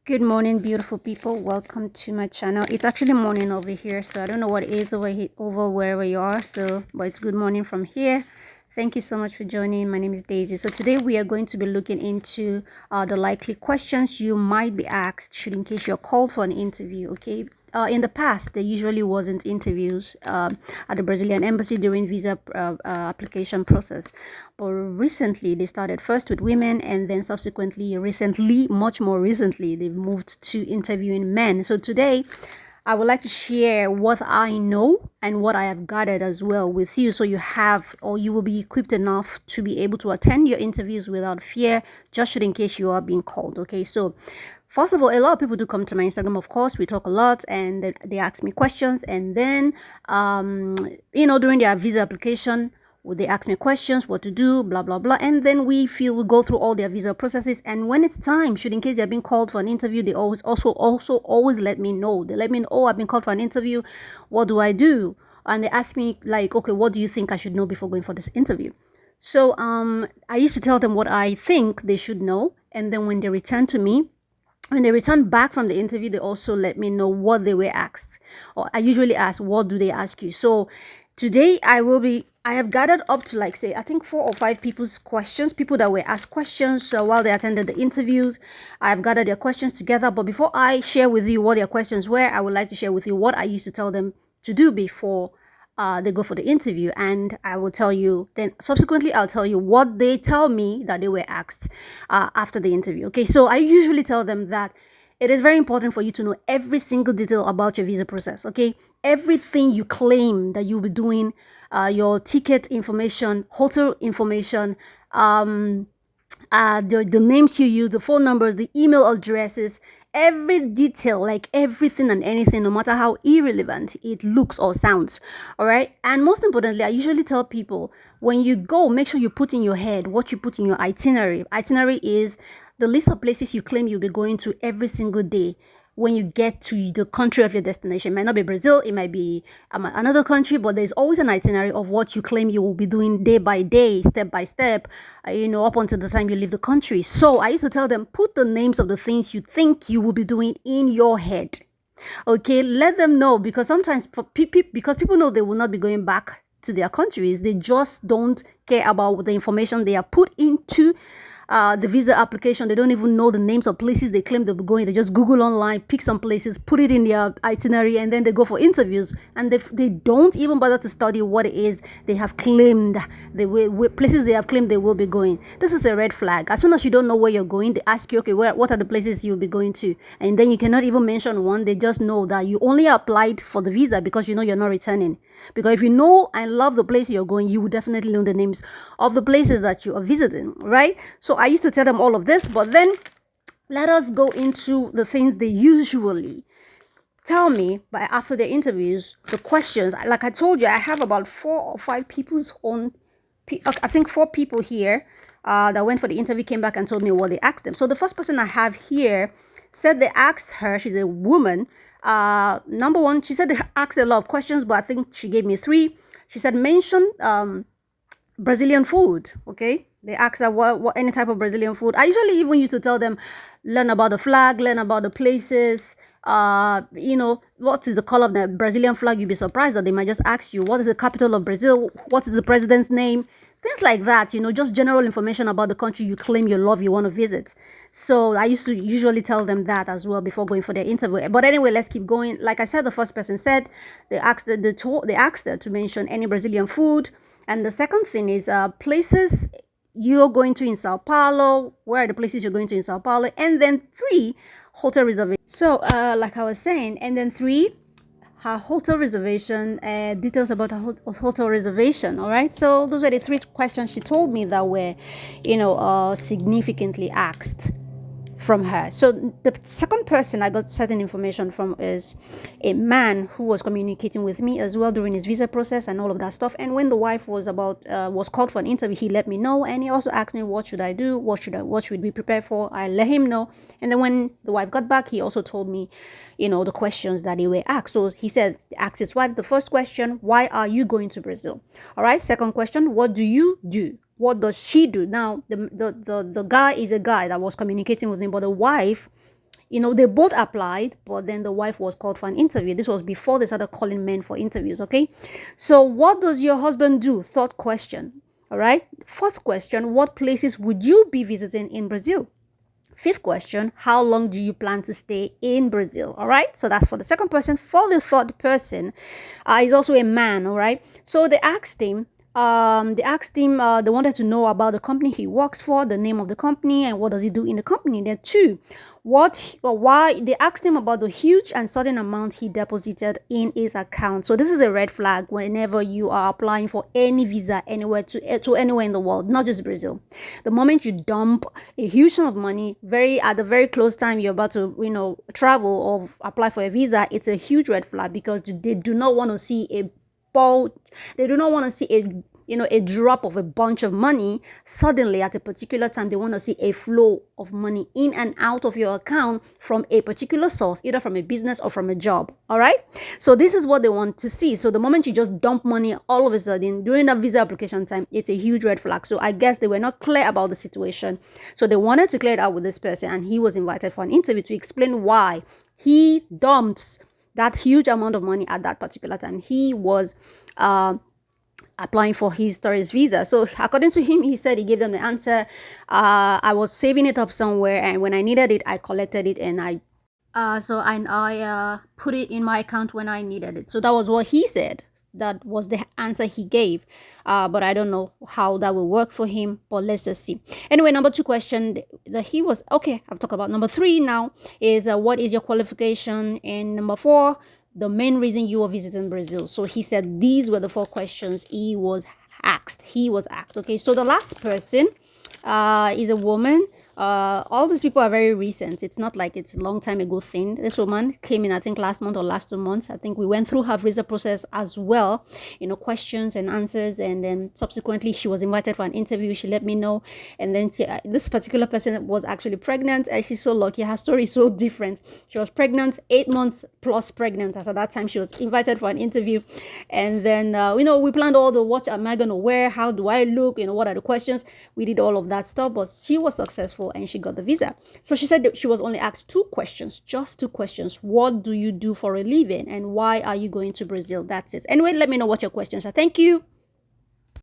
Good morning, beautiful people. Welcome to my channel. It's actually morning over here, so I don't know what it is over wherever you are. But it's good morning from here. Thank you so much for joining. My name is Daisy. So today we are going to be looking into the likely questions you might be asked, should in case you're called for an interview. Okay. In the past, there usually wasn't interviews at the Brazilian embassy during visa application process. But recently, they started first with women, and then much more recently, they've moved to interviewing men. So today, I would like to share what I know and what I have gathered as well with you, so you will be equipped enough to be able to attend your interviews without fear, just in case you are being called. Okay, so first of all, a lot of people do come to my Instagram. Of course, we talk a lot, and they ask me questions, and then during their visa application, would they ask me questions, what to do, blah blah blah, and then we go through all their visa processes. And when it's time, should in case they're being called for an interview, they always let me know. They let me know, oh, I've been called for an interview. What do I do? And they ask me like, okay, what do you think I should know before going for this interview? So I used to tell them what I think they should know, and then when they return back from the interview, they also let me know what they were asked. Or I usually ask, what do they ask you? So today I have gathered up to, like, say, I think 4 or 5 people's questions, people that were asked questions while they attended the interviews. I have gathered their questions together. But before I share with you what their questions were, I would like to share with you what I used to tell them to do before they go for the interview. And I will tell you, then subsequently I'll tell you what they tell me that they were asked after the interview. Okay, so I usually tell them that it is very important for you to know every single detail about your visa process. Okay, everything you claim that you'll be doing, your ticket information, hotel information, the names you use, the phone numbers, the email addresses, every detail, like everything and anything, no matter how irrelevant it looks or sounds. All right. And most importantly, I usually tell people, when you go, make sure you put in your head what you put in your itinerary. Itinerary is the list of places you claim you'll be going to every single day when you get to the country of your destination. It might not be Brazil, it might be another country, but there's always an itinerary of what you claim you will be doing day by day, step by step, up until the time you leave the country. So I used to tell them, put the names of the things you think you will be doing in your head. Okay, let them know, because sometimes because people know they will not be going back to their countries, they just don't care about the information they are put into the visa application. They don't even know the names of places they claim they'll be going. They just Google online, pick some places, put it in their itinerary, and then they go for interviews. And they don't even bother to study what it is they have claimed, places they have claimed they will be going. This is a red flag. As soon as you don't know where you're going, they ask you, okay, what are the places you'll be going to? And then you cannot even mention one. They just know that you only applied for the visa because you know you're not returning. Because if you know and love the place you're going, you would definitely know the names of the places that you are visiting, right? So I used to tell them all of this, but then let us go into the things they usually tell me after their interviews, the questions. Like I told you, I have about 4 or 5 I think 4 people here that went for the interview, came back and told me what they asked them. So the first person I have here said they asked her, she's a woman. Number one, she said they asked a lot of questions, but I think she gave me 3. She said, mention Brazilian food. Okay, they asked her what any type of Brazilian food. I usually even used to tell them, learn about the flag, learn about the places. What is the color of the Brazilian flag? You'd be surprised that they might just ask you, what is the capital of Brazil? What is the president's name? Things like that, just general information about the country you claim you love, you want to visit. So I used to usually tell them that as well before going for their interview. But anyway, let's keep going. Like I said, the first person said they asked her to mention any Brazilian food. And the second thing is places you're going to in Sao Paulo. Where are the places you're going to in Sao Paulo? And then 3, hotel reservation. So like I was saying, and then 3, her hotel reservation, details about her hotel reservation. All right, so those were the 3 questions she told me that were significantly asked from her. So the second person I got certain information from is a man who was communicating with me as well during his visa process and all of that stuff. And when the wife was called for an interview, he let me know, and he also asked me, what should I do, what should we prepare for? I let him know. And then when the wife got back, he also told me the questions that they were asked. So he said, asked his wife the first question, why are you going to Brazil? All right, second question, what do you do? What does she do? Now, the guy is a guy that was communicating with him, but the wife They both applied, but then the wife was called for an interview. This was before they started calling men for interviews, okay? So, what does your husband do? Third question. All right. Fourth question, what places would you be visiting in Brazil? Fifth question, how long do you plan to stay in Brazil? All right. So that's for the second person. For the third person, he's also a man. All right. So they asked him, they wanted to know about the company he works for, the name of the company, and what does he do in the company. Then two, why they asked him about the huge and sudden amount he deposited in his account. So this is a red flag whenever you are applying for any visa anywhere to anywhere in the world, not just Brazil. The moment you dump a huge sum of money at the very close time you're about to travel or apply for a visa, it's a huge red flag because they do not want to see a ball. They do not want to see a drop of a bunch of money suddenly at a particular time. They want to see a flow of money in and out of your account from a particular source, either from a business or from a job. All right. So this is what they want to see. So the moment you just dump money all of a sudden during that visa application time, it's a huge red flag. So I guess they were not clear about the situation. So they wanted to clear it out with this person, and he was invited for an interview to explain why he dumped that huge amount of money at that particular time. He was applying for his tourist visa. So according to him, he said he gave them the answer. I was saving it up somewhere, and when I needed it, I collected it, and I put it in my account when I needed it. So that was what he said. That was the answer he gave. But I don't know how that will work for him. But let's just see. Anyway, number two question that he was okay. I've talked about number three now is what is your qualification, and number four, the main reason you are visiting Brazil. So he said these were the four questions he was asked. Okay, so the last person is a woman. All these people are very recent. It's not like it's a long time ago thing. This woman came in, I think, last month or last 2 months. I think we went through her visa process as well, questions and answers. And then subsequently, she was invited for an interview. She let me know. And then this particular person was actually pregnant. And she's so lucky. Her story is so different. She was pregnant, 8 months plus pregnant. As at that time, she was invited for an interview. And then, we planned all the what am I going to wear? How do I look? What are the questions? We did all of that stuff. But she was successful and she got the visa. So she said that she was only asked two questions, just two questions. What do you do for a living? And why are you going to Brazil? That's it. Anyway, let me know what your questions are. Thank you.